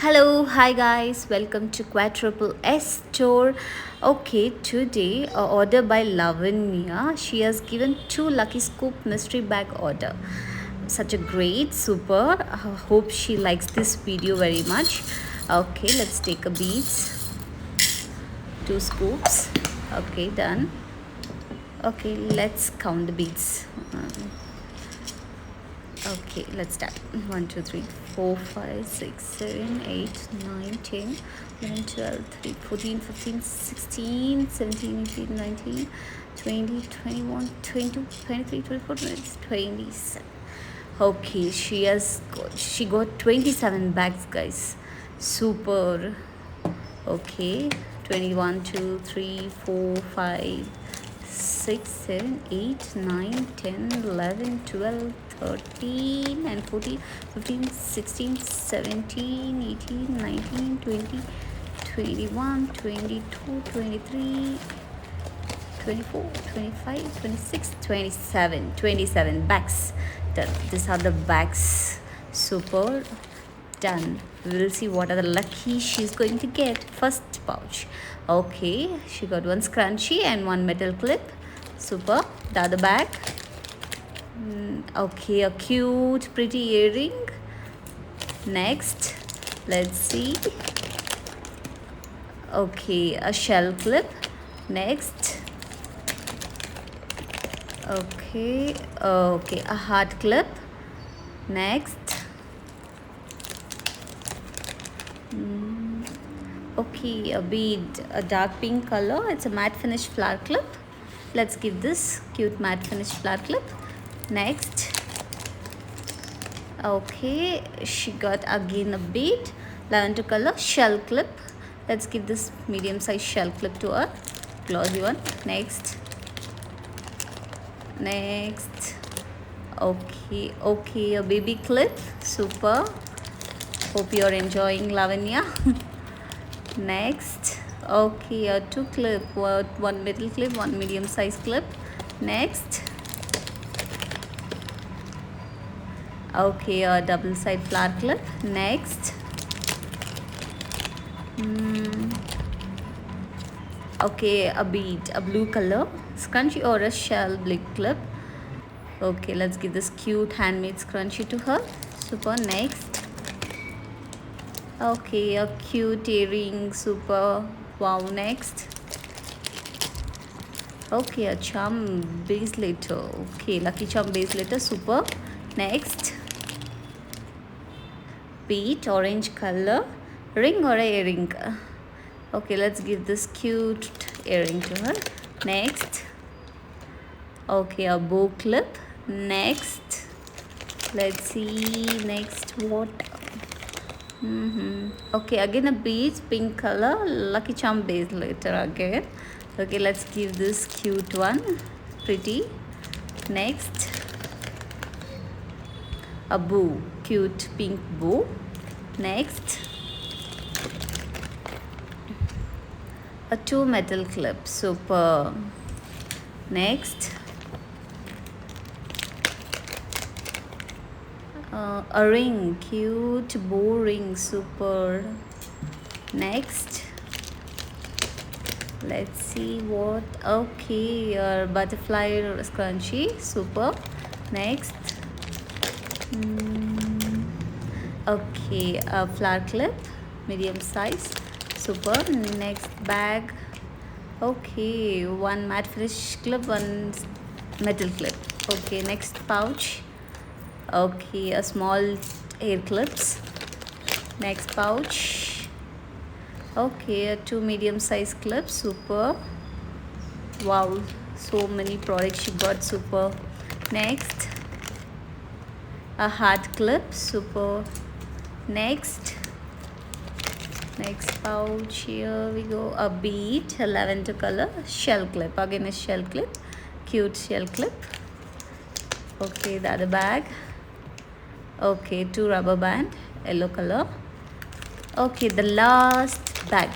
Hello, hi guys, welcome to Quadruple S store. Okay, today a order by Lavanya. She has given two lucky scoop mystery bag order. Such a great, super. Hope she likes this video very much. Okay, let's take a beads. Two scoops. Okay, done. Okay, let's count the beads. Okay, let's start. 1, 2, 3, 4, 5, 6, 7, 8, 9, 10, 11, 12, 13, 14, 15, 16, 17, 18, 19, 20, 21, 22, 23, 24, 27. Okay, she got 27 bags, guys. Super. Okay, 21, 2, 3, 4, 5, 6, 7, 8, 9, 10, 11, 12, 13 and 14, 15, 16, 17, 18, 19, 20, 21, 22, 23, 24, 25, 26, 27. 27 bags. These are the bags. Super. Done. We will see what are the lucky she's going to get. First pouch. Okay, she got one scrunchie and one metal clip. Super. The other bag. Okay, a cute pretty earring. Next, let's see. Okay, a shell clip. Next. Okay, a heart clip. Next. Okay, a bead, a dark pink color. It's a matte finish flower clip. Let's give this cute matte finish flower clip. Next. Okay, she got again a bead, lavender color shell clip. Let's give this medium size shell clip to her. Glossy one. Next. Okay, a baby clip. Super. Hope you're enjoying, Lavanya. Next. Okay, a two clip, one middle clip, one medium size clip. Next. Okay, a double side flower clip. Next. Okay, a bead, a blue color scrunchie or a shell blick clip. Okay, let's give this cute handmade scrunchie to her. Super. Next. Okay, a cute earring. Super. Wow. Next. Okay, a charm bracelet. Okay, lucky charm bracelet. Super. Next. Bead, orange color ring or a earring. Okay, let's give this cute earring to her. Next. Okay, a bow clip. Next. Let's see. Next, what? Okay, again a bead, pink color, lucky charm base later again. Okay, let's give this cute one. Pretty. Next. A bow, cute pink bow. Next. A two metal clip. Super. Next. A ring, cute bow ring. Super. Next. Let's see what. Okay, your butterfly scrunchie. Super. Next. Okay, a flower clip, medium size. Super. Next bag. Okay, one matte finish clip, one metal clip. Okay, next pouch. Okay, a small hair clips. Next pouch. Okay, two medium size clips. Super. Wow, so many products she got. Super. Next. A heart clip. Super. Next pouch, here we go. A bead, a lavender color shell clip. Again a shell clip, cute shell clip. Okay, the other bag. Okay, two rubber band, yellow color. Okay, the last bag.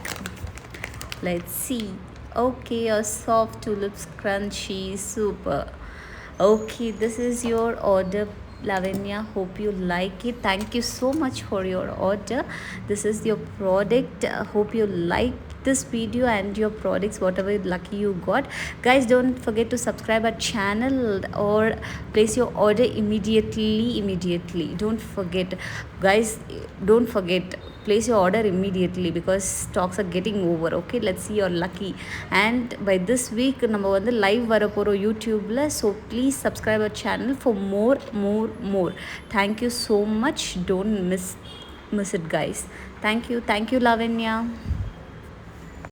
Let's see. Okay, a soft tulip scrunchie. Super. Okay, this is your order Lavanya, hope you like it. Thank you so much for your order. This is your product. Hope you like this video and your products, whatever lucky you got. Guys, don't forget to subscribe our channel or place your order immediately. Don't forget, guys, don't forget, place your order immediately because stocks are getting over. Okay, let's see your lucky. And by this week நம்ம வந்து live வரப்போகிறோம் யூடியூப்பில். So please subscribe our channel for more. Thank you so much. Don't miss it, guys. Thank you, Lavanya.